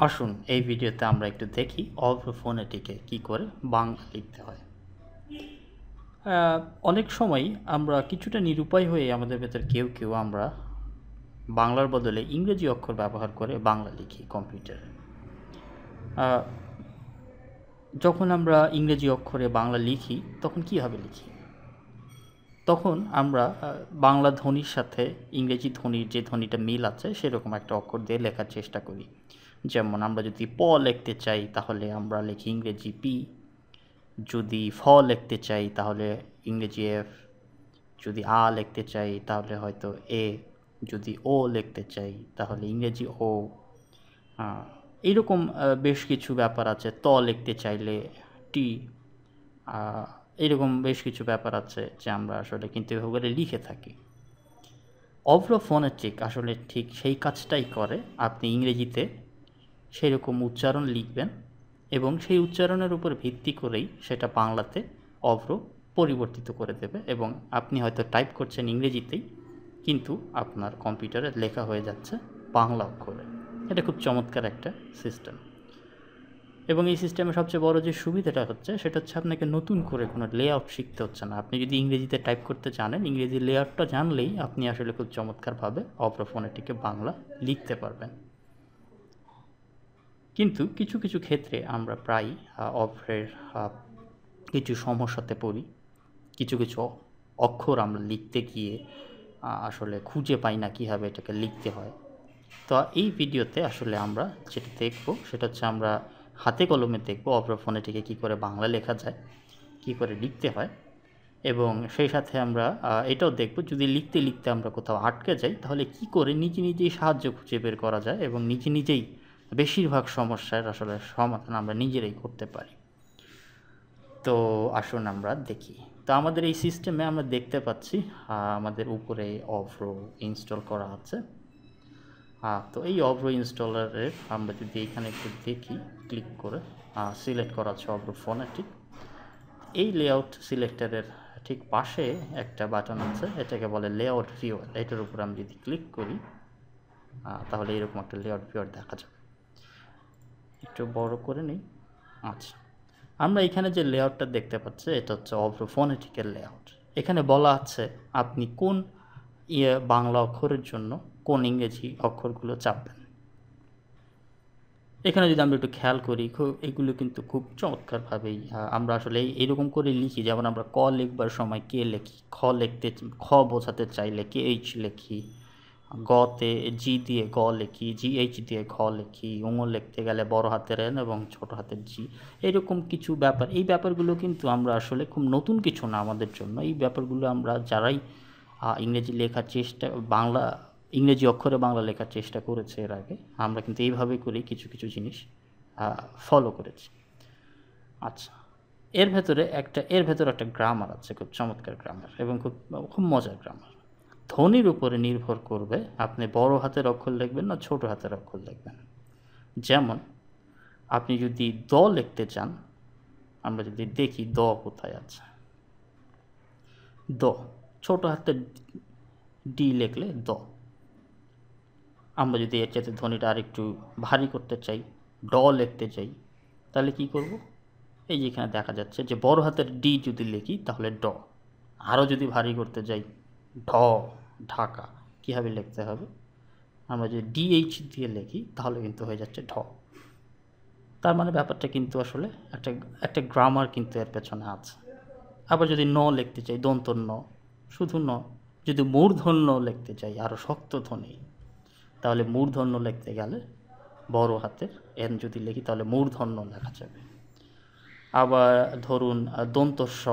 আসুন এই ভিডিওতে আমরা একটু দেখি অভ্রফোনেটিকে কি করে বাংলা লিখতে হয়। অনেক সময় আমরা কিছুটা নিরুপায় হয়ে আমাদের ভেতর কেউ আমরা বাংলার বদলে ইংরেজি অক্ষর ব্যবহার করে বাংলা লিখি কম্পিউটারে। যখন আমরা ইংরেজি অক্ষরে বাংলা লিখি তখন কীভাবে লিখি? তখন আমরা বাংলা ধ্বনির সাথে ইংরেজি ধ্বনির যে ধ্বনিটা মিল আছে সেরকম একটা অক্ষর দিয়ে লেখার চেষ্টা করি। যেমন আমরা যদি প লিখতে চাই তাহলে আমরা লিখি ইংরেজি পি, যদি ফ লিখতে চাই তাহলে ইংরেজি এফ, যদি আ লিখতে চাই তাহলে হয়তো এ, যদি ও লিখতে চাই তাহলে ইংরেজি ও। এইরকম বেশ কিছু ব্যাপার আছে। ত লিখতে চাইলে টি, এইরকম বেশ কিছু ব্যাপার আছে যে আমরা আসলে কিন্তু এভাবে করে লিখে থাকি। অভ্রফোনেটিক আসলে ঠিক সেই কাজটাই করে। আপনি ইংরেজিতে সেরকম উচ্চারণ লিখবেন এবং সেই উচ্চারণের উপর ভিত্তি করেই সেটা বাংলাতে অভ্র পরিবর্তিত করে দেবে এবং আপনি হয়তো টাইপ করছেন ইংরেজিতেই কিন্তু আপনার কম্পিউটারে লেখা হয়ে যাচ্ছে বাংলা অক্ষরে। এটা খুব চমৎকার একটা সিস্টেম এবং এই সিস্টেমের সবচেয়ে বড় যে সুবিধাটা হচ্ছে সেটা হচ্ছে আপনাকে নতুন করে কোনো লেআউট শিখতে হচ্ছে না। আপনি যদি ইংরেজিতে টাইপ করতে জানেন, ইংরেজি লেআউটটা জানলেই আপনি আসলে খুব চমৎকারভাবে অভ্রফোনেটিকে বাংলা লিখতে পারবেন। কিন্তু কিছু কিছু ক্ষেত্রে আমরা প্রায় অভ্রের কিছু সমস্যাতে পড়ি। কিছু কিছু অক্ষর আমরা লিখতে গিয়ে আসলে খুঁজে পাই না কীভাবে এটাকে লিখতে হয়। তো এই ভিডিওতে আসলে আমরা যেটা দেখব সেটা হচ্ছে আমরা হাতে কলমে দেখব অভ্রফোনেটিকে কী করে বাংলা লেখা যায়, কী করে লিখতে হয় এবং সেই সাথে আমরা এটাও দেখব যদি লিখতে লিখতে আমরা কোথাও আটকে যাই তাহলে কী করে নিজেই সাহায্য খুঁজে বের করা যায় এবং নিজেই বেশিরভাগ সমস্যার আসলে সমাধান আমরা নিজেরাই করতে পারি। তো আসুন আমরা দেখি। তো আমাদের এই সিস্টেমে আমরা দেখতে পাচ্ছি আমাদের উপরে অভ্র ইনস্টল করা আছে। তো এই অভ্র ইনস্টলারের আমরা যদি এখানে একটু দেখি ক্লিক করে সিলেক্ট করা আছে অভ্রফোনেটিক। এই লেআউট সিলেক্টরের ঠিক পাশে একটা বাটন আছে, এটাকে বলে লেআউট ভিউয়ার। এটার উপর আমি যদি ক্লিক করি তাহলে এরকম একটা লেআউট ভিউয়ার দেখা যাবে। একটু বড় করে নিই। আচ্ছা, আমরা এখানে যে লেআউটটা দেখতে পাচ্ছি এটা হচ্ছে অভ্রফোনেটিকের লেআউট। এখানে বলা আছে আপনি কোন বাংলা অক্ষরের জন্য কোন ইংরেজি অক্ষরগুলো চাপবেন। এখানে যদি আমরা একটু খেয়াল করি এগুলো কিন্তু খুব চমৎকারভাবেই আমরা আসলে এইরকম করে লিখি। যেমন আমরা ক লিখবার সময় কে লিখি, খ বোঝাতে চাইলে কে এইচ লিখি, গতে জি দিয়ে গ লিখি, জি এইচ দিয়ে ঘ লিখি, লিখতে গেলে বড় হাতের এন এবং ছোট হাতের জি। এরকম কিছু ব্যাপার, এই ব্যাপারগুলো কিন্তু আমরা আসলে খুব নতুন কিছু না আমাদের জন্য। এই ব্যাপারগুলো আমরা যারাই ইংরেজি লেখার চেষ্টা ইংরেজি অক্ষরে বাংলা লেখার চেষ্টা করেছে এর আগে, আমরা কিন্তু এইভাবে করেই কিছু জিনিস ফলো করেছি। আচ্ছা, এর ভেতরে একটা গ্রামার আছে, খুব চমৎকার গ্রামার এবং খুব মজার গ্রামার। ধ্বনির উপরে নির্ভর করবে আপনি বড় হাতের অক্ষর লিখবেন না ছোট হাতের অক্ষর লিখবেন। যেমন আপনি যদি দ লিখতে চান, আমরা যদি দেখি দ কোথায় আছে, দ ছোট হাতের ডি লিখলে দ। আমরা যদি এর চাইতে ধ্বনিটা আরেকটু ভারী করতে চাই, ড লিখতে চাই, তাহলে কি করব? এই যে এখানে দেখা যাচ্ছে যে বড় হাতের ডি যদি লিখি তাহলে ড। আরও যদি ভারী করতে যাই, ঢ, ঢাকা, কীভাবে লিখতে হবে? আমরা যদি ডিএইচ দিয়ে লিখি তাহলে কিন্তু হয়ে যাচ্ছে ঢ। তার মানে ব্যাপারটা কিন্তু আসলে একটা গ্রামার কিন্তু এর পেছনে আছে। আবার যদি ন লিখতে চাই, দন্ত ন, শুধু ন, যদি মূর্ধন্য লিখতে চাই আরও শক্ত ধ্বনি, তাহলে মূর্ধন্য লিখতে গেলে বড় হাতের এন যদি লিখি তাহলে মূর্ধন্য লেখা যাবে। আবার ধরুন দন্তস্ব,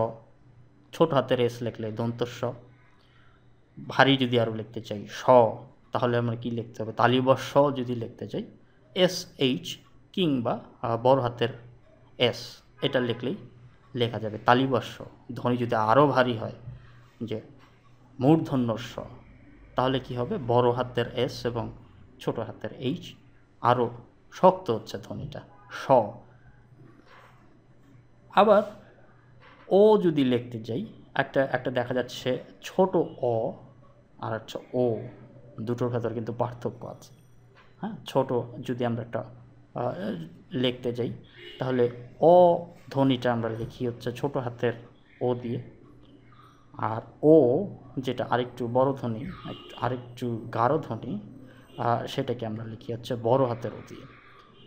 ছোট হাতের এস লিখলে দন্তস্ব। ভারী যদি আরও লিখতে চাই স, তাহলে আমরা কি লিখতে হবে? তালিবস্ব যদি লিখতে চাই এস এইচ কিংবা বড় হাতের এস, এটা লিখলেই লেখা যাবে তালিবস্ব। ধ্বনি যদি আরও ভারী হয় যে মূর্ধন্যস্ব, তাহলে কি হবে? বড় হাতের এস এবং ছোট হাতের এইচ আরও শক্ত হচ্ছে ধ্বনিটা, স। আবার ও যদি লিখতে যাই, একটা দেখা যাচ্ছে ছোট অ আর হচ্ছে ও, দুটোর ভেতর কিন্তু পার্থক্য আছে। হ্যাঁ, ছোট যদি আমরা একটা লিখতে যাই, তাহলে অ ধ্বনিটা আমরা লিখি হচ্ছে ছোট হাতের ও দিয়ে, আর ও যেটা আরেকটু বড় ধ্বনি, আরেকটু গাঢ় ধ্বনি, সেটাকে আমরা লিখি হচ্ছে বড় হাতের ও দিয়ে।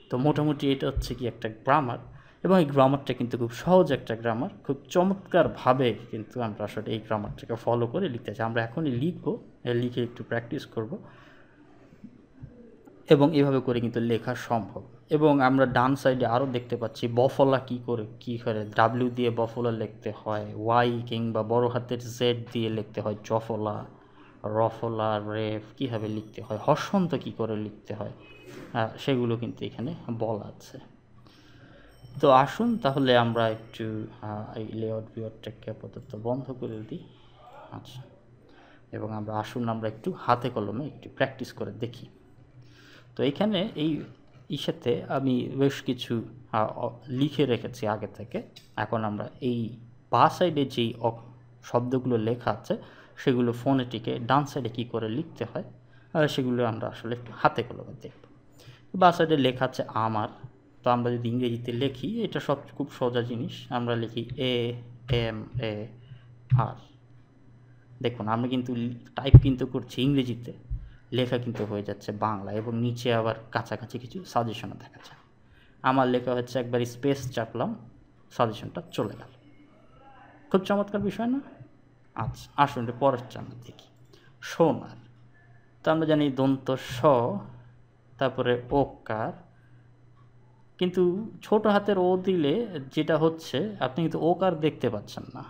তো মোটামুটি এটা হচ্ছে কি একটা গ্রামার, এবং এই গ্রামারটা কিন্তু খুব সহজ একটা গ্রামার, খুব চমৎকারভাবে কিন্তু আমরা আসলে এই গ্রামারটাকে ফলো করে লিখতে চাই। আমরা এখনই লিখবো, লিখে একটু প্র্যাকটিস করব, এবং এভাবে করে কিন্তু লেখা সম্ভব। এবং আমরা ডান সাইডে আরও দেখতে পাচ্ছি বফলা কী করে ডাব্লিউ দিয়ে বফলা লিখতে হয়, ওয়াই কিংবা বড় হাতের জেড দিয়ে লিখতে হয় জফলা, রফলা, রেফ কীভাবে লিখতে হয়, হর্ষন্ত কী করে লিখতে হয়, সেগুলো কিন্তু এখানে বলা আছে। তো আসুন তাহলে আমরা একটু এই লেআউট ভিউয়ারটাকে আপাতত বন্ধ করে দিই। আচ্ছা, এবং আমরা একটু হাতে কলমে একটু প্র্যাকটিস করে দেখি। তো এখানে এই ইসেতে আমি বেশ কিছু লিখে রেখেছি আগে থেকে। এখন আমরা এই বা সাইডে যেই শব্দগুলো লেখা আছে সেগুলো ফোনেটিকে ডান সাইডে কী করে লিখতে হয় সেগুলো আমরা আসলে একটু হাতে কলমে দেখব। বা সাইডে লেখা আছে আমার, তো আমরা যদি ইংরেজিতে লিখি এটা সব খুব সোজা জিনিস, আমরা লিখি AMAR। দেখুন আমরা কিন্তু টাইপ কিন্তু করছি ইংরেজিতে, লেখা কিন্তু হয়ে যাচ্ছে বাংলা, এবং নিচে আবার কাছাকাছি কিছু সাজেশনও দেখা যায়। আমার লেখা হচ্ছে একবার স্পেস চাপলাম, সাজেশনটা চলে গেল। খুব চমৎকার বিষয় না? আচ্ছা, আসুন পরের আমরা দেখি। সোনার, তো আমরা জানি দন্ত স, তারপরে ওকার, কিন্তু ছোট হাতের ও দিলে যেটা হচ্ছে আপনি কিন্তু ওকার দেখতে পাচ্ছেন না,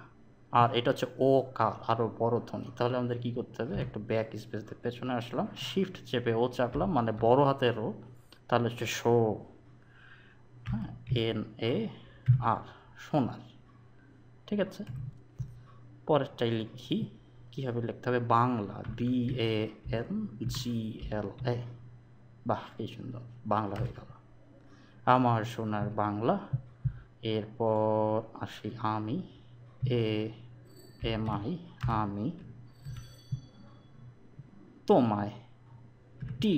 আর এটা হচ্ছে ও কার, আরও বড় ধ্বনি। তাহলে আমাদের কী করতে হবে, একটু ব্যাক স্পেস দিয়ে পেছনে আসলাম, শিফট চেপে ও চাপলাম, মানে বড় হাতের ও, তাহলে হচ্ছে শো, হ্যাঁ, NAR, সোনার। ঠিক আছে, পরেরটাই লিখি, কীভাবে লিখতে হবে, বাংলা, BANGLA। বাহ, কি সুন্দর বাংলা হয়ে গেল, আমার সোনার বাংলা। এরপর আসি আমি, AMI, আমি, তোমায়, টি।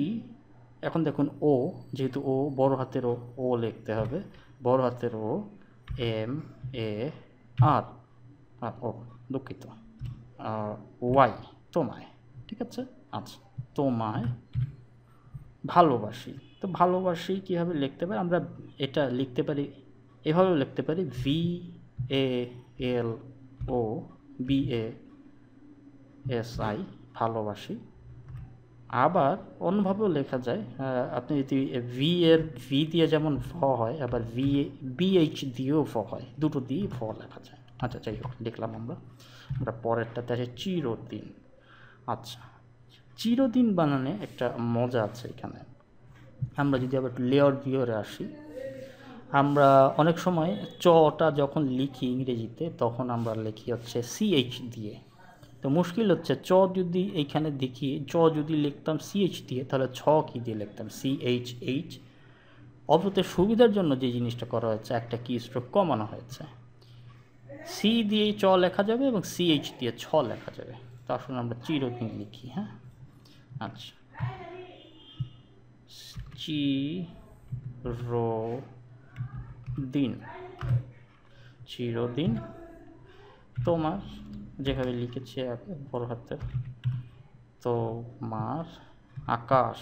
এখন দেখুন ও, যেহেতু ও বড় হাতের ও লিখতে হবে, বড় হাতের ও, MAR, ও দুঃখিত, ওয়াই, তোমায়। ঠিক আছে, আচ্ছা, তোমায় ভালোবাসি। তো ভালোবাসি কীভাবে লিখতে পারি, আমরা এটা লিখতে পারি, এভাবেও লিখতে পারি, VALOBASI, ভালোবাসি। আবার অন্যভাবেও লেখা যায়, আপনি যদি ভি দিয়ে যেমন ফ হয়, আবার BH দিয়েও ফ হয়, দুটো দিয়েই ফ লেখা যায়। আচ্ছা, যাই হোক, লিখলাম আমরা পরেরটাতে আছে চিরদিন। আচ্ছা, চিরদিন বানানে একটা মজা আছে এখানে। আমরা যদি আবার একটু লেআউট ভিউয়ারে আসি, আমরা অনেক সময় চটা যখন লিখি ইংরেজিতে তখন আমরা লিখি হচ্ছে CH দিয়ে। তো মুশকিল হচ্ছে চ যদি এইখানে দেখি, যদি লিখতাম CH দিয়ে, তাহলে ছ কী দিয়ে লিখতাম, CHH। অপরতে সুবিধার জন্য যে জিনিসটা করা হয়েছে, একটা কি স্ট্রোক কমানো হয়েছে, সি দিয়ে চ লেখা যাবে এবং CH দিয়ে ছ লেখা যাবে। তো আসলে আমরা চিরদিন লিখি। হ্যাঁ, আচ্ছা, চিরদিন, চিরদিন। তোমার, যেভাবে লিখেছি বড় হাতের, তোমার, আকাশ,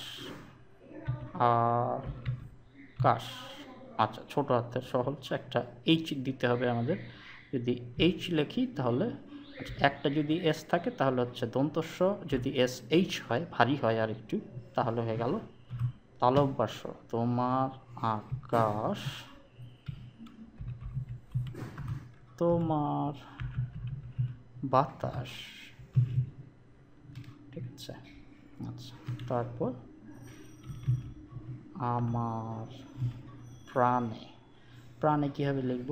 আকাশ। আচ্ছা, ছোট হাতের সহ হচ্ছে একটা H দিতে হবে আমাদের। যদি H লিখি তাহলে একটা, যদি S থাকে তাহলে হচ্ছে দন্তস্ব, যদি SH হয়, ভারী হয় আর একটু, তাহলে হয়ে গেল তালব্য। তোমার আকাশ, তোমার বাতাস। ঠিক আছে, আচ্ছা, তারপর আমার প্রাণে, প্রাণে কীভাবে লিখব,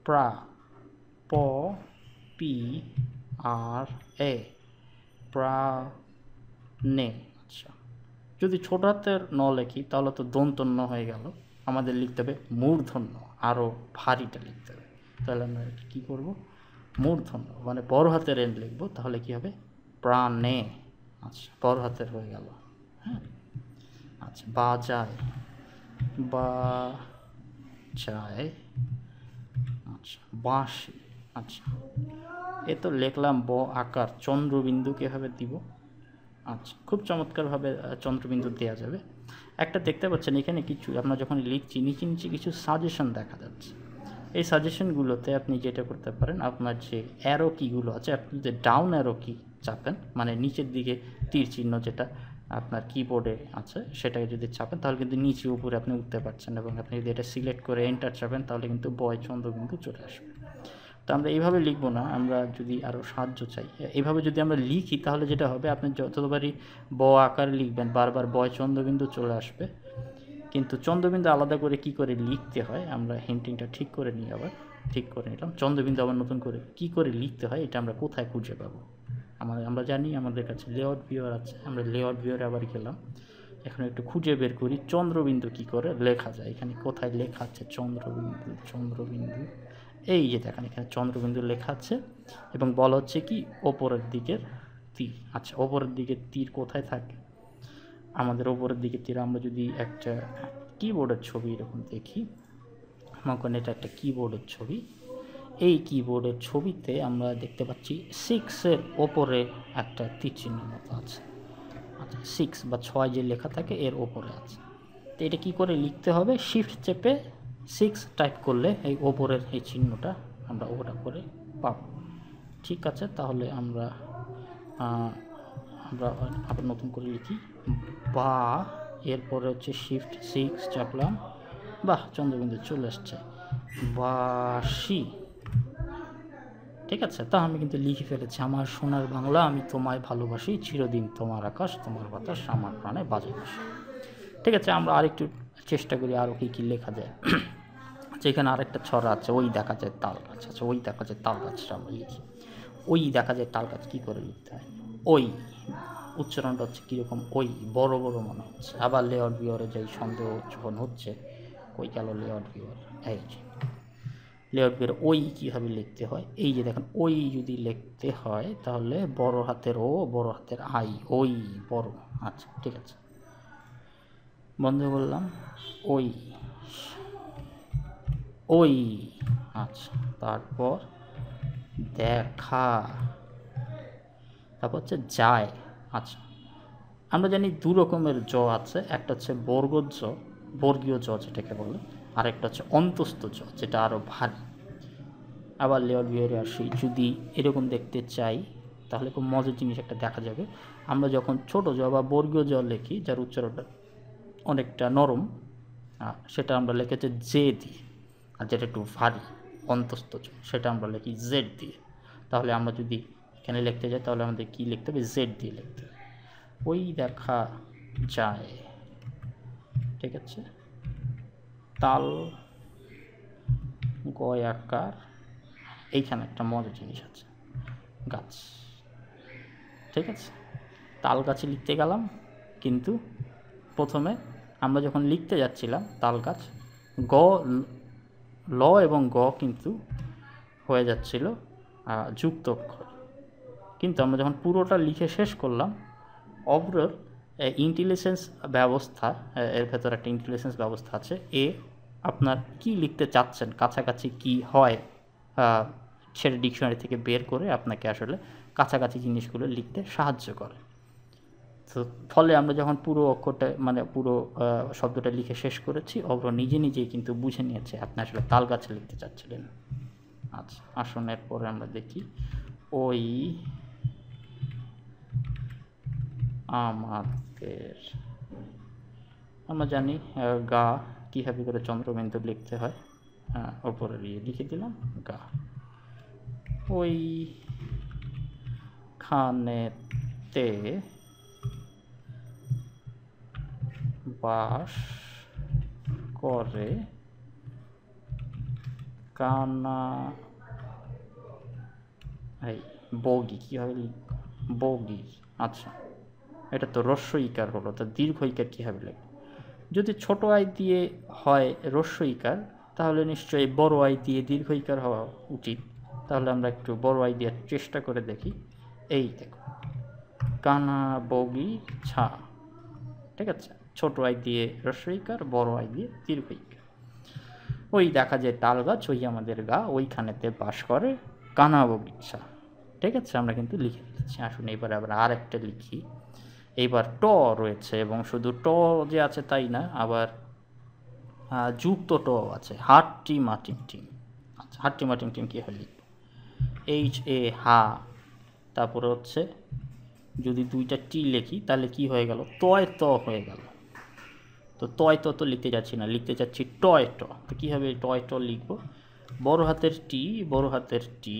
প্রা, প, পি, আর, এ, প্রাণে। আচ্ছা, যদি ছোট হাতের ন লিখি তাহলে তো দন্তন্য হয়ে গেল, আমাদের লিখতে হবে মূর্ধন্য, আরও ভারীটা লিখতে হবে। তাহলে আমরা কী করব, মূর্ধন্য মানে বড় হাতের এন লিখব, তাহলে কী হবে, প্রাণে। আচ্ছা, বড় হাতের হয়ে গেল। হ্যাঁ, আচ্ছা, বাজায়, বা চায়, আচ্ছা বাঁশি। আচ্ছা এ তো লিখলাম ব আকার, চন্দ্রবিন্দু কীভাবে দিব। আচ্ছা খুব চমৎকারভাবে চন্দ্রবিন্দু দেওয়া যাবে। একটা দেখতে পাচ্ছেন এখানে কিছু, আমরা যখন লিখছি নিচে নিচে কিছু সাজেশন দেখা যাচ্ছে। এই সাজেশনগুলোতে আপনি যেটা করতে পারেন, আপনার যে অ্যারো কিগুলো আছে, আপনি যদি ডাউন অ্যারো কি চাপেন, মানে নিচের দিকে তীর চিহ্ন যেটা আপনার কিবোর্ডে আছে সেটাকে যদি চাপেন তাহলে কিন্তু নিচে উপরে আপনি উঠতে পারছেন, এবং আপনি যদি এটা সিলেক্ট করে এন্টার চাপেন তাহলে কিন্তু বয় চন্দ্রবিন্দু চলে আসবে। তো আমরা এইভাবে লিখবো না, আমরা যদি আরও সাহায্য চাই, এইভাবে যদি আমরা লিখি তাহলে যেটা হবে, আপনি যতবারই ব আকারে লিখবেন বারবার বয় চন্দ্রবিন্দু চলে আসবে। কিন্তু চন্দ্রবিন্দু আলাদা করে কি করে লিখতে হয়, আমরা হিন্টিংটা ঠিক করে নিই, আবার ঠিক করে নিলাম। চন্দ্রবিন্দু আবার নতুন করে কি করে লিখতে হয় এটা আমরা কোথায় খুঁজে পাবো, আমরা জানি আমাদের কাছে লেআউট ভিউয়ার আছে, আমরা লেআউট ভিউয়ারে আবার গেলাম। এখন একটু খুঁজে বের করি চন্দ্রবিন্দু কি করে লেখা যায়, এখানে কোথায় লেখা আছে চন্দ্রবিন্দু। চন্দ্রবিন্দু এই যে দেখেন এখানে চন্দ্রবিন্দু লেখা আছে, এবং বলা হচ্ছে কি ওপরের দিকের তীর। আচ্ছা ওপরের দিকের তীর কোথায় থাকে, আমাদের ওপরের দিকে তীর, আমরা যদি একটা কিবোর্ডের ছবি এরকম দেখি, মনে এটা একটা কিবোর্ডের ছবি, এই কিবোর্ডের ছবিতে আমরা দেখতে পাচ্ছি 6-এর ওপরে একটা তীর চিহ্ন মতো আছে। আচ্ছা 6 বা 6 যে লেখা থাকে এর ওপরে আছে। তো এটা কী করে লিখতে হবে, শিফট চেপে 6 টাইপ করলে এই ওপরের এই চিহ্নটা আমরা ওটা করে পাব। ঠিক আছে, তাহলে আমরা আবার নতুন করে লিখি, বা এরপরে হচ্ছে শিফট 6 চাপলাম, বাহ চন্দ্রবিন্দু চলে আসছে, বাঁশি। ঠিক আছে, তা আমি কিন্তু লিখে ফেলেছি, আমার সোনার বাংলা আমি তোমায় ভালোবাসি, চিরদিন তোমার আকাশ তোমার বাতাস আমার প্রাণে বাজে বাঁশি। ঠিক আছে, আমরা আরেকটু চেষ্টা করি আরও কী কী লেখা যায়। যেখানে আরেকটা ছড়া আছে, ওই দেখা যায় তাল গাছ। আচ্ছা ওই দেখা যায় তাল গাছটা আমরা লিখি, ওই দেখা যায় তাল গাছ কী করে লিখতে হয়, ওই উচ্চারণটা হচ্ছে কীরকম, ওই বড় বড় মনে হচ্ছে। আবার লেআউট ভিউয়ারে যাই, সন্দেহ যখন হচ্ছে কই গেল লেআউট ভিউয়ার, এই যে লেআউট ভিউয়ার ওই কীভাবে লিখতে হয়, এই যে দেখেন ওই যদি লিখতে হয় তাহলে বড় হাতের ও বড় হাতের আই, ওই বড়। আচ্ছা ঠিক আছে, বন্ধ করলাম, ওই ওই। আচ্ছা তারপর দেখা, তারপর হচ্ছে যায়। আচ্ছা আমরা জানি দু রকমের জ আছে, একটা হচ্ছে বর্গজ জ, বর্গীয় জ যেটাকে বলে, আর একটা হচ্ছে অন্তস্থ জ যেটা আরও ভারী। আবার লেআউট ভিউয়ারে আসি, যদি এরকম দেখতে চাই তাহলে খুব মজার জিনিস একটা দেখা যাবে। আমরা যখন ছোট জ বা বর্গীয় জ লিখি যার উচ্চারণটা অনেকটা নরম, সেটা আমরা লিখেছি জে দিয়ে, আর যেটা একটু ভারী অন্তস্থ জ সেটা আমরা লিখি জেড দিয়ে। তাহলে আমরা যদি এখানে লিখতে যাই তাহলে আমাদের কী লিখতে হবে, জেড দিয়ে লিখতে হবে, ওই দেখা যায়। ঠিক আছে, তাল গয় আকার, এইখানে একটা মজার জিনিস আছে, গাছ। ঠিক আছে, তাল গাছে লিখতে গেলাম, কিন্তু প্রথমে আমরা যখন লিখতে যাচ্ছিলাম তাল গাছ, গ ল এবং গ কিন্তু হয়ে যাচ্ছিল যুক্ত অক্ষর, কিন্তু আমরা যখন পুরোটা লিখে শেষ করলাম, অব্রর ইন্টেলিজেন্স ব্যবস্থা, এর ভেতর একটা ইন্টেলিজেন্স ব্যবস্থা আছে, আপনার কি লিখতে চাচ্ছেন কাছাকাছি কি হয় সেটা ডিকশনারি থেকে বের করে আপনাকে আসলে কাছাকাছি জিনিসগুলো লিখতে সাহায্য করে। তো ফলে আমরা যখন পুরো অক্ষরটা মানে পুরো শব্দটা লিখে শেষ করেছি, অব্র নিজে নিজেই কিন্তু বুঝে নিয়েছে আপনি আসলে তাল গাছে লিখতে চাচ্ছিলেন। আচ্ছা আসুন এরপরে আমরা দেখি, ওই আমাদের, আমরা জানি গা কীভাবে করে চন্দ্রবিন্দু লিখতে হয়, ওপরে লিখে দিলাম গা, ওই খানেতে বাস করে কানা, এই বগি কীভাবে বগি। আচ্ছা এটা তো রস্য ইকার হলো, তো দীর্ঘ ইকার কীভাবে লিখব, যদি ছোট আই দিয়ে হয় রস্য ইকার তাহলে নিশ্চয়ই বড় আই দিয়ে দীর্ঘ ইকার হওয়া উচিত। তাহলে আমরা একটু বড় আই দেওয়ার চেষ্টা করে দেখি, এই দেখো কানা বগি ছা। ঠিক আছে, ছোট আই দিয়ে হ্রস্বইকার, বড় আই দিয়ে দীর্ঘইকার। ওই দেখা যায় তাল গাছ, ওই আমাদের গা, ওইখানেতে বাস করে কানা বগিচা। ঠিক আছে, আমরা কিন্তু লিখে দিচ্ছি। আসুন এবার আবার আরেকটা লিখি। এইবার ট রয়েছে, এবং শুধু ট যে আছে তাই না, আবার যুক্ত ট আছে, হাট্টি মাটিম টিম। আচ্ছা, হাট্টি মাটিম টিম কী হয় লিখব? এইচ এ হা, তারপরে হচ্ছে যদি দুইটা টি লিখি তাহলে কি হয়ে গেল? তয় ত হয়ে গেল। তো তয় ত তো লিখতে যাচ্ছি না, লিখতে যাচ্ছি টয় ট। তো কী হবে? টয় ট লিখব। বড় হাতের টি, বড় হাতের টি,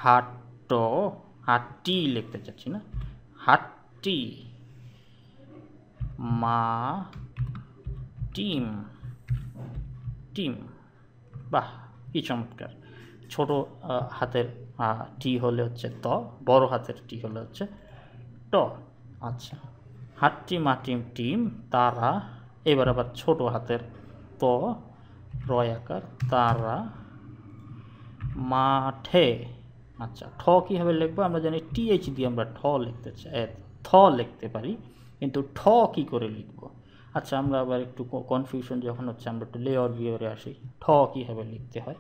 হাট ট, হাট্টি লিখতে চাচ্ছি না, হাট্টি মা টিম, টিম। বাহ, কি চমৎকার! ছোট হাতের টি হলে হচ্ছে ত, বড় হাতের টি হলে হচ্ছে ট। আচ্ছা, হাট্টি মাটিম টিম তারা। এবার আবার ছোট হাতের ত, রয়াকার, তারা মাঠে। আচ্ছা, ঠ কীভাবে লিখবো? আমরা জানি টিএইচ দিয়ে আমরা ঠ লিখতে চাই, থ লিখতে পারি, কিন্তু ঠ কি করে লিখবো? আচ্ছা, আমরা আবার একটু কনফিউশন যখন হচ্ছে, আমরা একটু লেয়ার ভিউরে আসি। ঠ কীভাবে লিখতে হয়?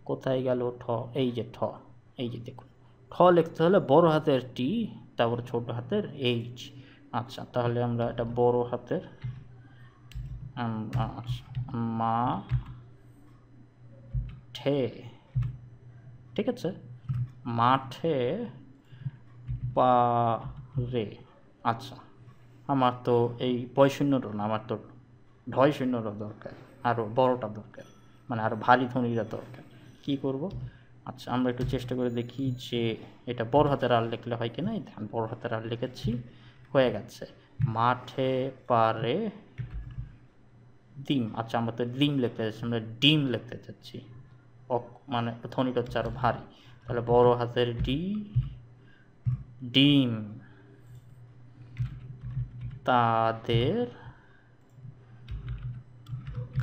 কোথায় গেল ঠ? এই যে ঠ, এই যে দেখুন, ঠ লিখতে হলে বড় হাতের টি, তারপর ছোট হাতের এইচ। আচ্ছা, তাহলে আমরা এটা বড় হাতের মা ঠে, ঠিক আছে, মাঠে পারে। আচ্ছা, আমার তো এই বয়শূন্যটা না, আমার তো ঢয় শূন্যটা দরকার, আরও বড়টা দরকার, মানে আরও ভারী ধ্বনিটা দরকার। কি করব? আচ্ছা, আমরা একটু চেষ্টা করে দেখি যে এটা বড় হাতের আর লিখলে হয় কিনা। ধ্যান, বড় হাতের আর লিখেছি, হয়ে গেছে। মাঠে পারে ডিম। আচ্ছা, আমরা তো ডিম লিখতে চাচ্ছি, আমরা ডিম লিখতে চাচ্ছি, মানে ধ্বনিটা হচ্ছে আরও ভারী। তাহলে বড় হাতের ডি, ডিম তাদের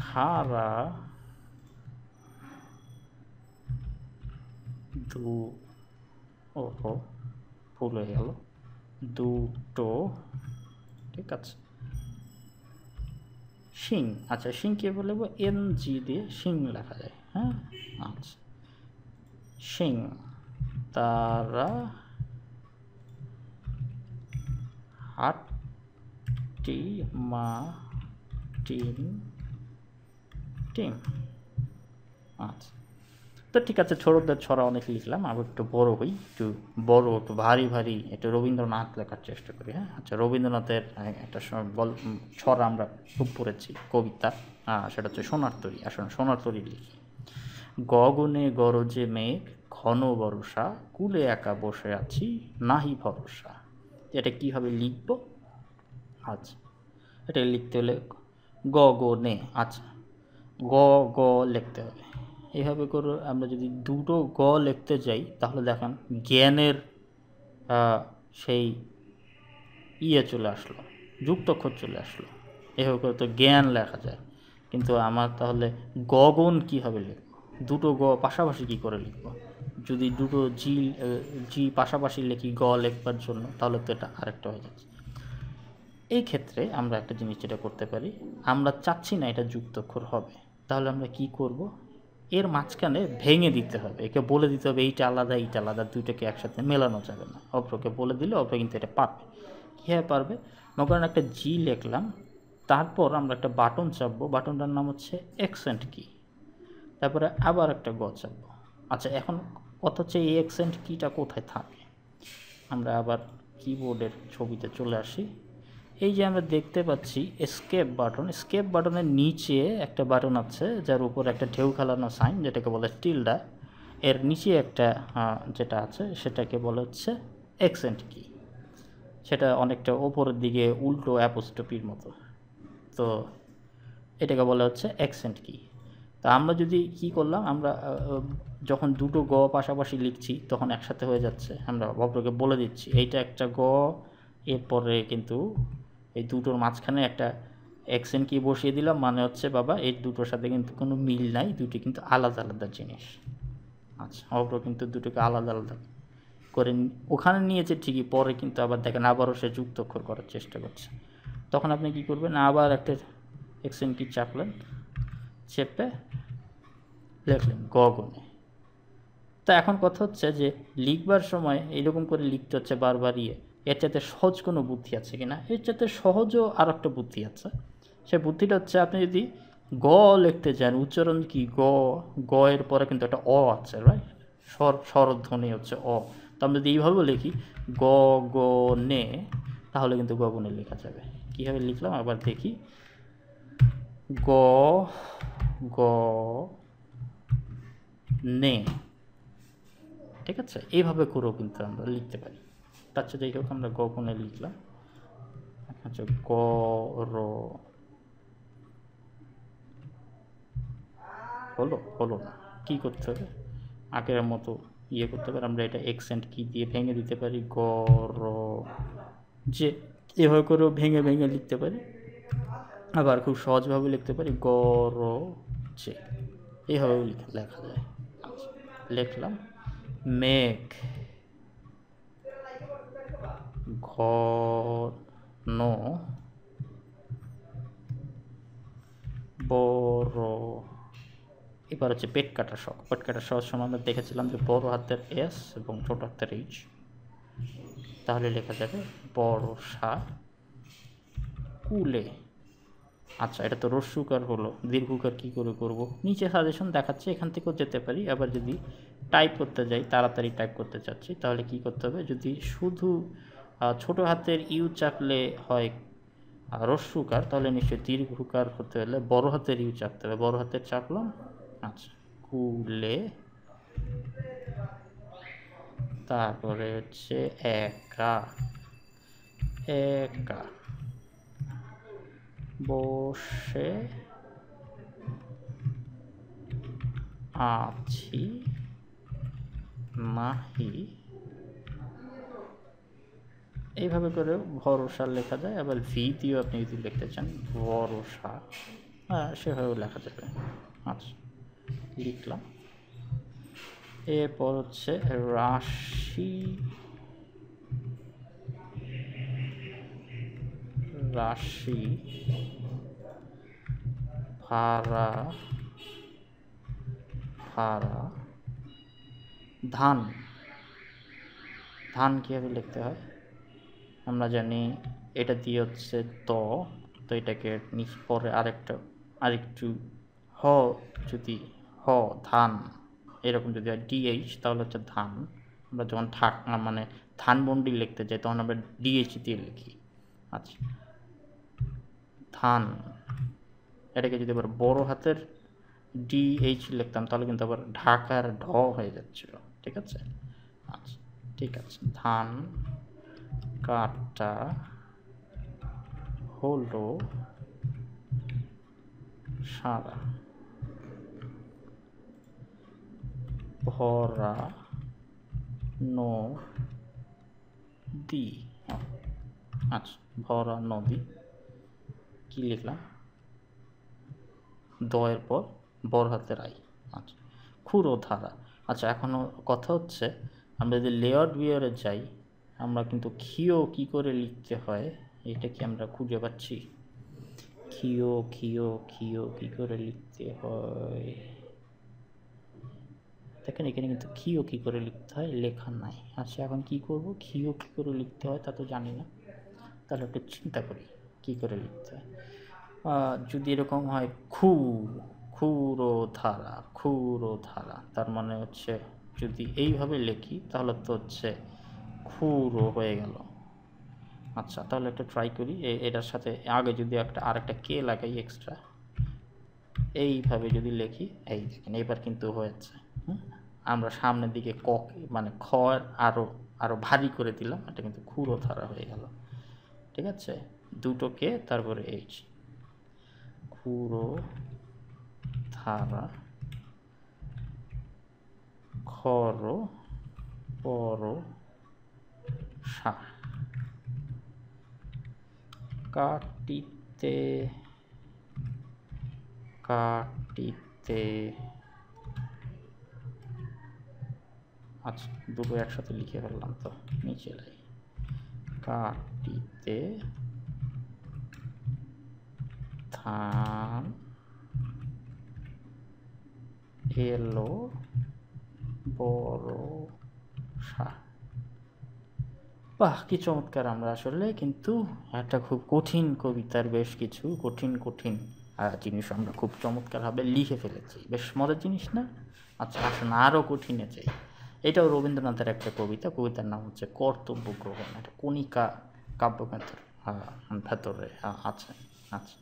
খাড়া ওহো, ভুল হয়ে গেল, দুটো, ঠিক আছে। শিং। আচ্ছা, শিং কে বলবো? এন জি দিয়ে শিং লেখা যায়। হ্যাঁ, আচ্ছা, শিং তারা হাট্টি মা টিম টিম। আচ্ছা, তো ঠিক আছে, ছোটদের ছড়া অনেক লিখলাম, আবার একটু বড় হই, একটু বড়, একটু ভারী ভারী, একটু রবীন্দ্রনাথ লেখার চেষ্টা করি। হ্যাঁ, আচ্ছা, রবীন্দ্রনাথের একটা ছড়া আমরা খুব পড়েছি, কবিতা, সেটা হচ্ছে সোনার তরী। আসলে সোনার তরী লিখি। গগনে গরজে মেঘ, ঘন বর্ষা, কুলে একা বসে আছি, নাহি ভরসা। এটা কীভাবে লিখব? আচ্ছা, এটা লিখতে হলে গগনে, আচ্ছা, গ গ লিখতে হবে। এইভাবে করে আমরা যদি দুটো গ লিখতে যাই, তাহলে দেখেন জ্ঞানের সেই চলে আসলো, যুক্তক্ষর চলে আসলো। এভাবে করে তো জ্ঞান লেখা যায়, কিন্তু আমার তাহলে গগন কীভাবে লিখব? দুটো গ পাশাপাশি কী করে লিখব? যদি দুটো জি পাশাপাশি লিখি গ লিখবার জন্য, তাহলে তো এটা আরেকটা হয়ে যাচ্ছে। এই ক্ষেত্রে আমরা একটা জিনিস যেটা করতে পারি, আমরা চাচ্ছি না এটা যুক্তক্ষর হবে, তাহলে আমরা কি করব? এর মাঝখানে ভেঙে দিতে হবে, একে বলে দিতে হবে এইটা আলাদা, এইটা আলাদা, দুইটাকে একসাথে মেলানো যাবে না। অপরকে বলে দিলে অপর কিন্তু এটা পারবে। কীভাবে পারবে? মনে করেন একটা জি লিখলাম, তারপর আমরা একটা বাটন চাপবো, বাটনটার নাম হচ্ছে অ্যাকসেন্ট কি, তারপরে আবার একটা গ চাপবো। আচ্ছা, এখন কথা হচ্ছে এই অ্যাকসেন্ট কিটা কোথায় থাকে? আমরা আবার কিবোর্ডের ছবিতে চলে আসি। এই যে আমরা দেখতে পাচ্ছি এসকেপ বাটন, এসকেপ বাটনের নিচে একটা বাটন আছে যার উপর একটা ঢেউ খেলানো সাইন, যেটাকে বলে টিল্ডা। এর নিচে একটা যেটা আছে সেটাকে বলে হচ্ছে অ্যাকসেন্ট কি। সেটা অনেকটা ওপরের দিকে উল্টো অ্যাপোস্ট্রফির মতো, তো এটাকে বলা হচ্ছে অ্যাকসেন্ট কি। তা আমরা যদি কি করলাম, আমরা যখন দুটো গ পাশাপাশি লিখছি তখন একসাথে হয়ে যাচ্ছে, আমরা অপরকে বলে দিচ্ছি এইটা একটা গ, এরপরে কিন্তু এই দুটোর মাঝখানে একটা অ্যাকসেন্ট কি বসিয়ে দিলাম, মানে হচ্ছে বাবা এই দুটোর সাথে কিন্তু কোনো মিল নাই, দুটি কিন্তু আলাদা আলাদা জিনিস। আচ্ছা, অপর কিন্তু দুটোকে আলাদা আলাদা করে ওখানে নিয়েছে ঠিকই, পরে কিন্তু আবার দেখেন আবারও সে যুক্তক্ষর করার চেষ্টা করছে। তখন আপনি কি করবেন, আবার একটা এক্সটেন্ড কি চাপলেন, চেপে লিখলেন গ গুণে। তা এখন কথা হচ্ছে যে লিখবার সময় এইরকম করে লিখতে হচ্ছে বারবার এর চাইতে সহজ কোনো বুদ্ধি আছে কিনা? এর চাইতে সহজও আর একটা বুদ্ধি আছে। সে বুদ্ধিটা হচ্ছে, আপনি যদি গ লিখতে চান, উচ্চারণ কি গ এর পরে কিন্তু একটা অ আছে, রাইট? স্বরধ্বনি হচ্ছে অ। তো আমরা যদি এইভাবে লিখি গ গ নে, তাহলে কিন্তু গ গুণে লেখা যাবে। কীভাবে লিখলাম আবার দেখি, গ গ নে, ঠিক আছে? এইভাবে করেও কিন্তু আমরা লিখতে পারি। তার চেয়ে যাই হোক, আমরা গ গুণে লিখলাম। আচ্ছা, গ র হলো না, কি করতে হবে? আগের মতো করতে পারি আমরা, এটা এক্সেন্ট কি দিয়ে ভেঙে দিতে পারি, গ র যে, এভাবে করেও ভেঙে ভেঙে লিখতে পারি। আবার খুব সহজভাবে লিখতে পারি গ র যে, এইভাবেও লেখা যায়। লিখলাম মেঘ, ঘন বড়। এবার হচ্ছে পেট কাটা স। পেট কাটা সহজ সময় আমরা দেখেছিলাম যে বড় হাতের এস এবং ছোট হাতের এইচ, তাহলে লেখা যাবে বর্ষা কুলে। আচ্ছা, এটা তো রস্যুকার হলো, দীর্ঘকার কী করে করব? নিচে সাজেশন দেখাচ্ছে, এখান থেকেও যেতে পারি। আবার যদি টাইপ করতে যাই, তাড়াতাড়ি টাইপ করতে চাচ্ছি, তাহলে কি করতে হবে? যদি শুধু ছোট হাতের ইউ চাপলে হয় রস্যুকার, তাহলে নিশ্চয়ই দীর্ঘকার হতে হলে বড় হাতের ইউ চাপতে হবে। বড় হাতের চাপলাম, আচ্ছা, কুলে। তারপরে হচ্ছে একা, একা বসে আছি নাহি, এইভাবে করে ভরসা লেখা যায়। আবার ভি দিয়েও আপনি যদি লিখতে চান ভরসা, হ্যাঁ, সেভাবেও লেখা যাবে। আচ্ছা, লিখলাম। এরপর হচ্ছে রাশি, রাশি ভাড়া, ভাড়া ধান। ধান কীভাবে লিখতে হয় আমরা জানি, এটা দিয়ে হচ্ছে তো এটাকে নিচ পরে আরেকটু হ, যদি হ ধান এরকম যদি হয় ডিএইচ, তাহলে হচ্ছে ধান। আমরা যখন মানে ধানমন্ডি লিখতে যাই, তখন আমরা ডিএইচ দিয়ে লিখি। আচ্ছা, ধান, এটাকে যদি আবার বড় হাতের ডিএইচ লিখতাম, তাহলে কিন্তু আবার ঢাকার ঢ হয়ে যাচ্ছিল, ঠিক আছে? আচ্ছা, ঠিক আছে। ধান কাটা হলো সারা, ভরা নদী। আচ্ছা, ভরা নদী, কি লিখলাম? দয়ের পর বড় হাতের আই। আচ্ছা, ক্ষুরো ধারা। আচ্ছা, এখনও কথা হচ্ছে, আমরা যদি লেআউট ভিউয়ারে যাই, আমরা কিন্তু খিও কি করে লিখতে হয় এটা কি আমরা খুঁজে পাচ্ছি? খিও খিও খিও কি করে লিখতে হয় দেখেন, এখানে কিন্তু খিও কি করে লিখতে হয় লেখা নাই। আচ্ছা, এখন কি করব? খিও কি করে লিখতে হয় তা তো জানি না, তাহলে একটু চিন্তা করি কি করে লিখতে হয়। যদি এরকম হয় ক্ষুরো ধারা, তার মানে হচ্ছে যদি এইভাবে লিখি তাহলে তো হচ্ছে ক্ষুরো হয়ে গেল। আচ্ছা, তাহলে একটা ট্রাই করি, এটার সাথে আগে যদি আরেকটা কে লাগাই এক্সট্রা, এইভাবে যদি লিখি, এই দেখেন এবার কিন্তু হয়েছে। আমরা সামনের দিকে মানে খ আরো ভারী করে দিলাম, এটা কিন্তু ক্ষুরো ধারা হয়ে গেল, ঠিক আছে? দুটো কে তারপরে এইচ, ক্ষুরো ধারা, খর পর সা, কাটিতে কাটিতে। আচ্ছা, দুটো একসাথে লিখে ফেললাম, তো নিচে লাই, কাটিতে ধান এলো বর্ষা। বাহ, কি চমৎকার! আমরা আসলে কিন্তু একটা খুব কঠিন কবিতার বেশ কিছু কঠিন কঠিন জিনিস আমরা খুব চমৎকারভাবে লিখে ফেলেছি। বেশ মজার জিনিস না? আচ্ছা, আসুন আরও কঠিনে চাই। এটাও রবীন্দ্রনাথের একটা কবিতা। কবিতার নাম হচ্ছে কর্তব্য গ্রহণ। এটা কণিকা কাব্যগ্রন্থের ভেতরে আছে। আচ্ছা,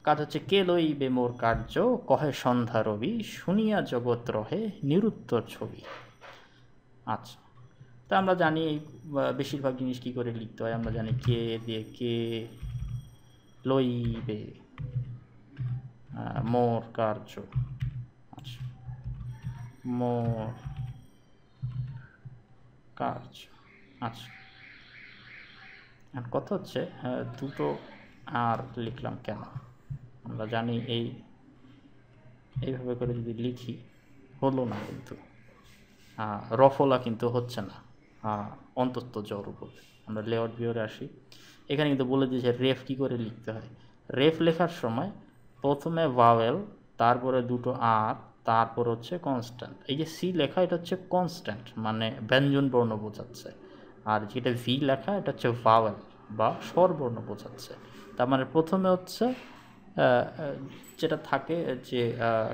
কাজ হচ্ছে, কে লইবে মোর কার্য, কহে সন্ধ্যা রবি, শুনিয়া জগৎ রহে নিরুত্তর ছবি। আচ্ছা, তা আমরা জানি বেশিরভাগ জিনিস কী করে লিখতে হয়। আমরা জানি কে দিয়ে, কে লইবে মোর কার্য। আচ্ছা, মোর কার্য। আচ্ছা, আর কথা হচ্ছে দুটো আর লিখলাম কেন? আমরা জানি এইভাবে করে যদি লিখি হলো না, কিন্তু রফলা কিন্তু হচ্ছে না অন্তত জড় উপরে। আমরা লেআউট ভিউরে আসি। এখানে কিন্তু বলে দিয়েছে রেফ কী করে লিখতে হয়। রেফ লেখার সময় প্রথমে ভাওয়েল, তারপরে দুটো আর, তারপর হচ্ছে কনস্ট্যান্ট। এই যে সি লেখা, এটা হচ্ছে কনস্ট্যান্ট, মানে ব্যঞ্জন বর্ণ বোঝাচ্ছে। আর যেটা ভি লেখা, এটা হচ্ছে ভাওয়েল বা স্বরবর্ণ বোঝাচ্ছে। তার মানে প্রথমে হচ্ছে যেটা থাকে যে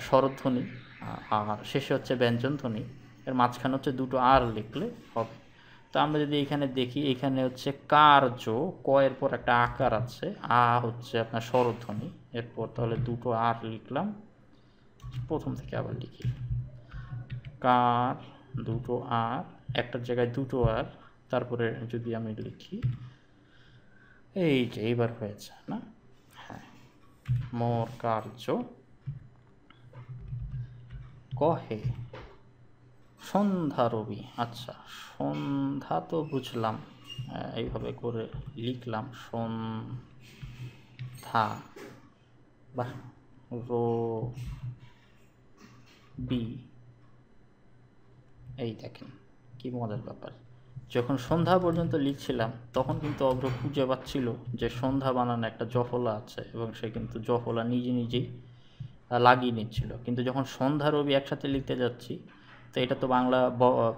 স্বরধ্বনি, আর শেষে হচ্ছে ব্যঞ্জনধ্বনি, এর মাঝখানে হচ্ছে দুটো আর লিখলে হবে। তো আমরা যদি এখানে দেখি, এখানে হচ্ছে কার্য, ক এর পর একটা আকার আছে, হচ্ছে আপনার স্বরধ্বনি, এরপর তাহলে দুটো আর লিখলাম। প্রথম থেকে আবার লিখি, কার, দুটো আর, একটার জায়গায় দুটো আর, তারপরে যদি আমি লিখি, এই যে এইবার হয়েছে না? হ্যাঁ, মোর কার্য কহে সন্ধ্যা রবি। আচ্ছা, সন্ধ্যা তো বুঝলাম, এইভাবে করে লিখলাম সন্ধ্যা বা রবি। এই দেখেন কি মজার ব্যাপার, যখন সন্ধ্যা পর্যন্ত লিখছিলাম তখন কিন্তু অভ্র খুঁজে পাচ্ছিল যে সন্ধ্যা বানানো একটা জফলা আছে, এবং সে কিন্তু জফলা নিজে নিজেই লাগিয়ে নিচ্ছিল। কিন্তু যখন সন্ধ্যা রবি একসাথে লিখতে যাচ্ছি, তো এটা তো বাংলা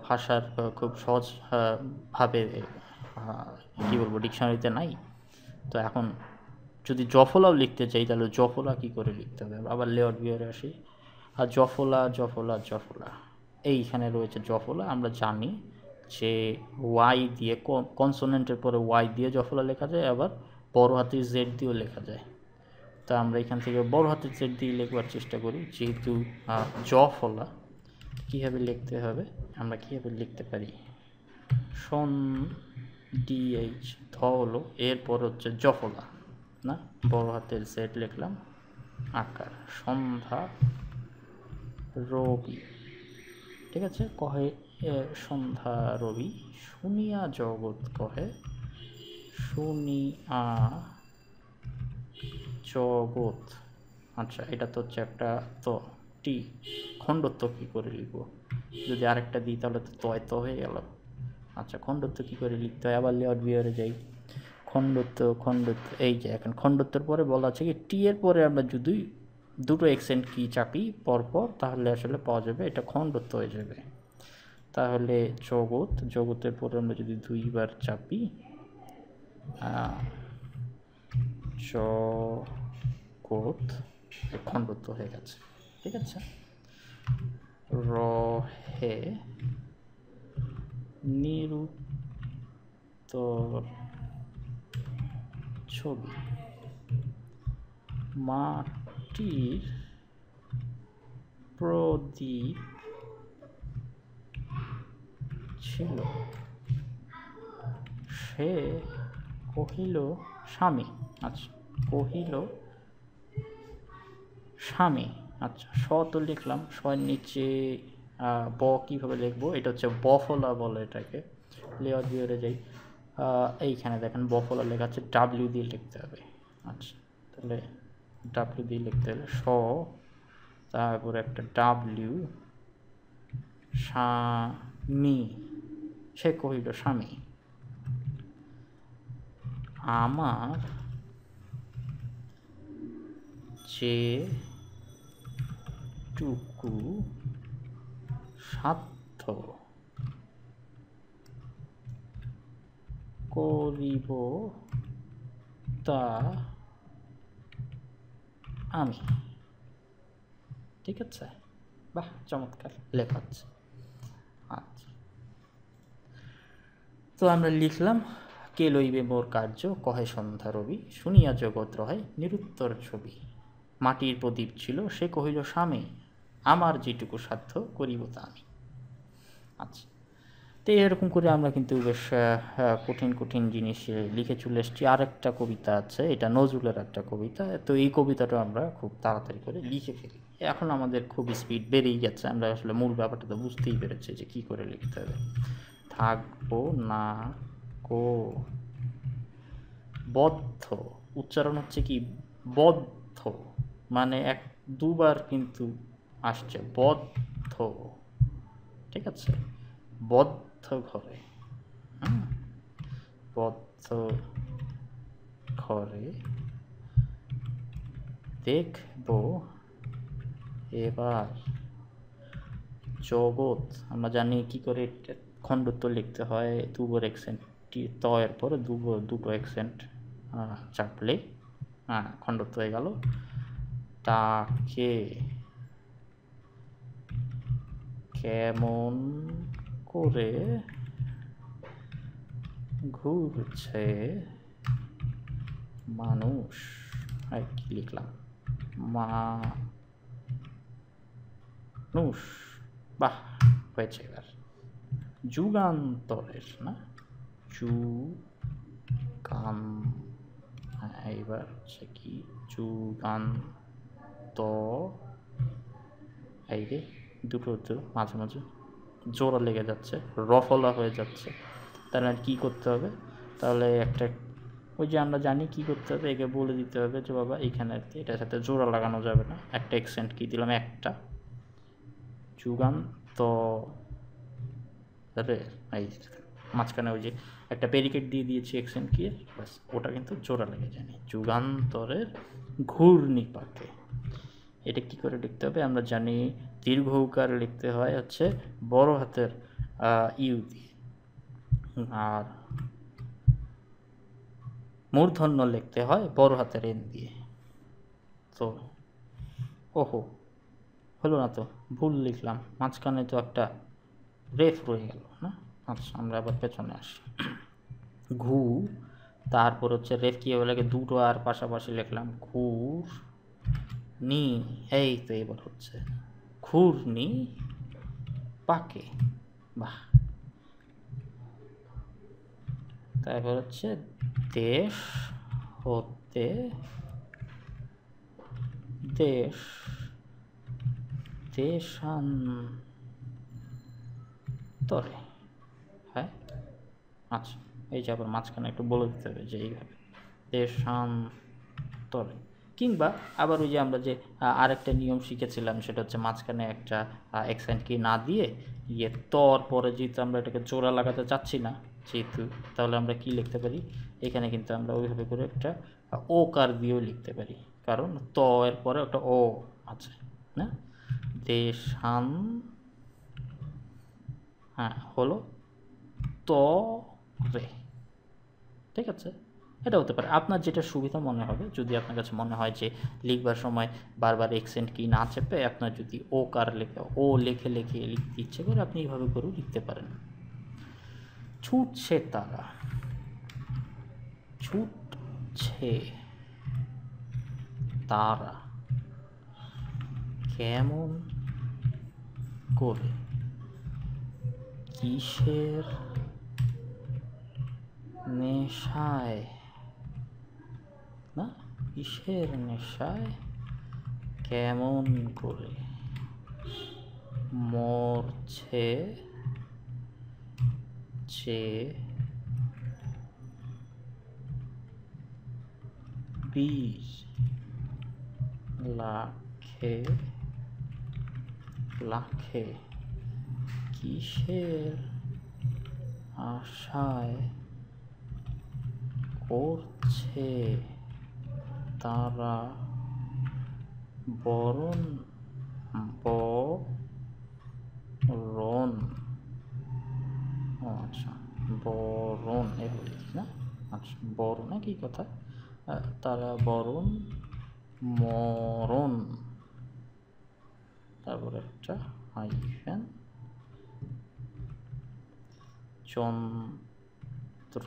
ভাষার খুব সহজ ভাবে কী বলবো, ডিকশনারিতে নাই। তো এখন যদি জফলাও লিখতে চাই, তাহলে জফলা কী করে লিখতে হবে? আবার লেআউট ভিউরে আসি, আর জফলা জফলা জফলা, এইখানে রয়েছে জফলা। আমরা জানি যে ওয়াই দিয়ে, কনসোনেন্টের পরে ওয়াই দিয়ে জফলা লেখা যায়, আবার বড় হাতের জেড দিয়েও লেখা যায়। তা আমরা এখান থেকে বড় হাতের জেড দিয়ে লিখবার চেষ্টা করি, যেহেতু জফলা। কীভাবে লিখতে হবে? আমরা কীভাবে লিখতে পারি? সন ডিএইচ ধ হলো, এরপর হচ্ছে জফলা না, বড় হাতের জেড লিখলাম, আকার, সন্ধ্যা রবি। ঠিক আছে, কহে সন্ধ্যা রবি, শুনিয়া জগৎ কহে, শুনিয়া জগৎ। আচ্ছা, এটা তো হচ্ছে একটা তো টি, খণ্ডত্ব কী করে লিখব? যদি আরেকটা দিই তাহলে তো তয় তো হয়ে গেল। আচ্ছা, খণ্ডত্ব কী করে লিখতে হয়? আবার লেআউট ভিউরে যাই, খণ্ডত্ব খণ্ডত্ব, এই যে এখন খণ্ডত্বের পরে বলা আছে কি, টি এর পরে আমরা যদি দুটো এক্সেন্ট কি চাপি পরপর, তাহলে আসলে পাওয়া যাবে এটা খণ্ডত্ব হয়ে যাবে। তাহলে জগৎ, জগতের পরে আমরা যদি দুইবার চাপি, জগৎ, খণ্ডত্ব হয়ে গেছে। ঠিক আছে, রহে নিরুত্তর ছবি, মাটির প্রদীপ ছিল, সে কহিল স্বামী। আচ্ছা, কহিল স্বামী। আচ্ছা, স তো লিখলাম, সয়ের নিচে ব কীভাবে লিখবো? এটা হচ্ছে বফলা বলে এটাকে। লেআউট ভিউরে যাই, এইখানে দেখেন বফলা লেখা আছে, ডাব্লিউ দিয়ে লিখতে হবে। আচ্ছা, তাহলে ডাব্লিউ দিয়ে লিখতে হলে স, তারপরে একটা ডাব্লিউ, স্বামী, সে কহিল স্বামী, আমার যেটুকু সাধ্য করিব তা আমি। ঠিক আছে, বাহ, চমৎকার লেখা আছে। আচ্ছা, তো আমরা লিখলাম, কে লইবে মোর কার্য, কহে সন্ধ্যা রবি, শুনিয়া জগৎ রহে নিরুত্তর ছবি। মাটির প্রদীপ ছিল, সে কহিল স্বামী, আমার যেটুকু সাধ্য করিব তা আমি। আচ্ছা, তো এরকম করে আমরা কিন্তু বেশ কঠিন কঠিন জিনিস লিখে চলে এসেছি। আরেকটা কবিতা আছে, এটা নজরুলের একটা কবিতা। তো এই কবিতাটা আমরা খুব তাড়াতাড়ি করে লিখে ফেলি। এখন আমাদের খুব স্পিড বেড়েই গেছে, আমরা আসলে মূল ব্যাপারটা তো বুঝতেই পেরেছি যে কী করে লিখতে হবে। থাকবো না কো বদ্ধ, উচ্চারণ হচ্ছে কি বদ্ধ, মানে দুবার কিন্তু আসছে বদ্ধ। ঠিক আছে, বদ্ধ ঘরে, বদ্ধ ঘরে দেখবো এবার জগৎ। আমরা জানি কি করে খণ্ডত্ব লিখতে হয়, দুবার অ্যাকসেন্ট, ত এর পরে দুটো অ্যাকসেন্ট চাপলে খণ্ডত্ব হয়ে গেল। তাকে কেমন করে ঘুরছে মানুষ, কি লিখলাম, মানুষ, বাহ, হয়েছে এবার। যুগান্তরের না, যুগান, এইবার হচ্ছে কি যুগান্ত, এই রে দুটো মাঝে মাঝে জোড়া লেগে যাচ্ছে, রফলা হয়ে যাচ্ছে। তাহলে কি করতে হবে, তাহলে একটা ওই যে আমরা জানি কি করতে হবে, একে বলে দিতে হবে যে বাবা এখানে এটার সাথে জোড়া লাগানো যাবে না, একটা এক্সেন্ট কি দিলাম, একটা যুগান্ত এই মাঝখানে ওই যে একটা প্যারিকেট দিয়ে দিয়েছি এক্সেন্ট কি, বাস ওটা কিন্তু জোড়া লেগে যায়নি। যুগান্তরের ঘূর্ণিপাকে, এটা কি করে লিখতে হবে আমরা জানি, দীর্ঘ উকার লিখতে হয় হচ্ছে বড় হাতের ইউ দিয়ে, আর মূর্ধন্য লিখতে হয় বড় হাতের এন দিয়ে। তো ওহো, হলো না তো, ভুল লিখলাম, মাঝখানে তো একটা রেফ রয়ে গেল না। আচ্ছা, আমরা আবার পেছনে আসি। ঘু, তারপর হচ্ছে রেফ কীভাবে লাগে, দুটো আর পাশাপাশি লিখলাম, ঘুর নি, এই তো এবার হচ্ছে ঘূর্ণি পাকে, বাহ। তারপর হচ্ছে দেশ হতে দেশ, দেশান্তরে, হ্যাঁ। আচ্ছা, এই যে আবার মাঝখানে একটু বলে দিতে হবে যে এইভাবে দেশান্তরে। কিংবা আবার ওই যে আমরা যে আরেকটা নিয়ম শিখেছিলাম, সেটা হচ্ছে মাঝখানে একটা অ্যাকসেন্ট কি না দিয়ে তর পরে, যেহেতু আমরা এটাকে জোড়া লাগাতে চাচ্ছি না যেহেতু, তাহলে আমরা কি লিখতে পারি, এখানে কিন্তু আমরা ওইভাবে করে একটা ও কার দিয়েও লিখতে পারি, কারণ ত এর পরে একটা ও আছে না। দেশান, হ্যাঁ হলো তরে। ঠিক আছে, এটা হতে পারে আপনার যেটা সুবিধা মনে হবে। যদি আপনার কাছে মনে হয় যে লিখবার সময় বারবার এক্সেন্ট কি না চেপে আপনার যদি ও কার লেখা ও লিখে লিখে লিখতে ইচ্ছে করে, আপনি এইভাবে করেও লিখতে পারেন। ছুটছে তারা, ছুটছে তারা কেমন করে, কিসের নেশায়, না কিসের নেশায়, কেমন করে মরছে যে বীর, লাখে লাখে কিসের আশায় করছে তারা বরণ, বরণ, ও আচ্ছা, বরণ এভাবে লিখি না? আচ্ছা, বরণ একই কথা। তারা বরণ, মরণ, তারপরে একটা হাইফেন, চন্দ্র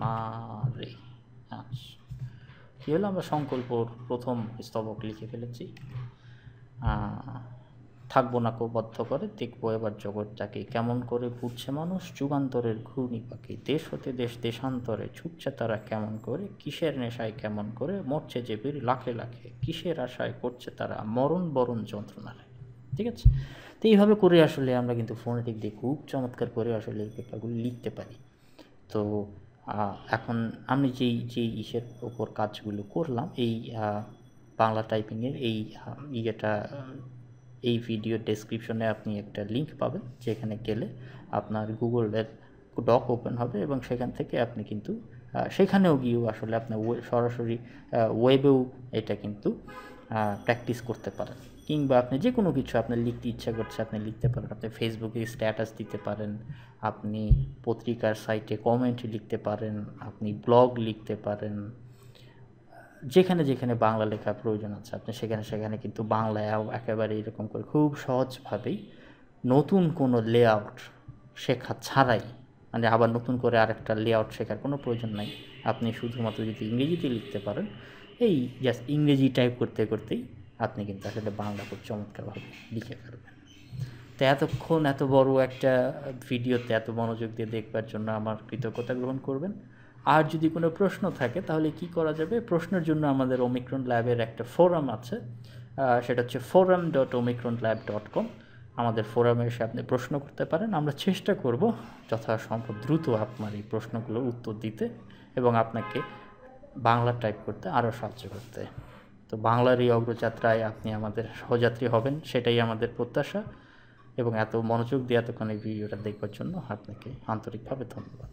নারে। আচ্ছা, কি হলো, আমরা সংকল্পর প্রথম স্তবক লিখে ফেলেছি। থাকবো না কো বদ্ধ করে, দেখবো এবার জগৎটাকে কেমন করে বুঝছে মানুষ, যুগান্তরের ঘূর্ণি পাখি, দেশ হতে দেশ দেশান্তরে ছুটছে তারা কেমন করে, কিসের নেশায় কেমন করে মরছে যে বীর লাখে লাখে, কিসের আশায় করছে তারা মরণ বরণ যন্ত্রণারে। ঠিক আছে, তো এইভাবে করে আসলে আমরা কিন্তু ফোনেটিক দিয়ে খুব চমৎকার করে আসলে এই পেপারগুলো লিখতে পারি। তো এখন আমি যেই ইসের ওপর কাজগুলো করলাম, এই বাংলা টাইপিংয়ের এই ইয়েটা, এই ভিডিও ডেসক্রিপশনে আপনি একটা লিঙ্ক পাবেন, যেখানে গেলে আপনার গুগলের ডক ওপেন হবে এবং সেখান থেকে আপনি কিন্তু সেখানেও গিয়েও আসলে আপনার সরাসরি ওয়েবেও এটা কিন্তু প্র্যাকটিস করতে পারেন, কিংবা আপনি যে কোনো কিছু আপনার লিখতে ইচ্ছা করছে আপনি লিখতে পারেন। আপনি ফেসবুকে স্ট্যাটাস দিতে পারেন, আপনি পত্রিকার সাইটে কমেন্ট লিখতে পারেন, আপনি ব্লগ লিখতে পারেন, যেখানে যেখানে বাংলা লেখার প্রয়োজন আছে আপনি সেখানে কিন্তু বাংলায় একেবারে এরকম করে খুব সহজভাবেই নতুন কোনো লেআউট শেখা ছাড়াই, মানে আবার নতুন করে আরেকটা লেআউট শেখার কোনো প্রয়োজন নাই, আপনি শুধুমাত্র যদি ইংরেজিতে লিখতে পারেন, এই জাস্ট ইংরেজি টাইপ করতে করতেই আপনি কিন্তু আসলে বাংলা খুব চমৎকারভাবে লিখে ফেলবেন। তো এতক্ষণ এত বড় একটা ভিডিওতে এত মনোযোগ দিয়ে দেখবার জন্য আমার কৃতজ্ঞতা গ্রহণ করবেন। আর যদি কোনো প্রশ্ন থাকে তাহলে কি করা যাবে, প্রশ্নের জন্য আমাদের ওমিক্রন ল্যাবের একটা ফোরাম আছে, সেটা হচ্ছে forum.omicronlab.com। আমাদের ফোরামে এসে আপনি প্রশ্ন করতে পারেন, আমরা চেষ্টা করব যথাসম্ভব দ্রুত আপনার এই প্রশ্নগুলোর উত্তর দিতে এবং আপনাকে বাংলা টাইপ করতে আরও সাহায্য করতে। তো বাংলার এই অগ্রযাত্রায় আপনি আমাদের সহযাত্রী হবেন, সেটাই আমাদের প্রত্যাশা। এবং এত মনোযোগ দিয়ে এতক্ষণ এই ভিডিওটা দেখবার জন্য আপনাকে আন্তরিকভাবে ধন্যবাদ।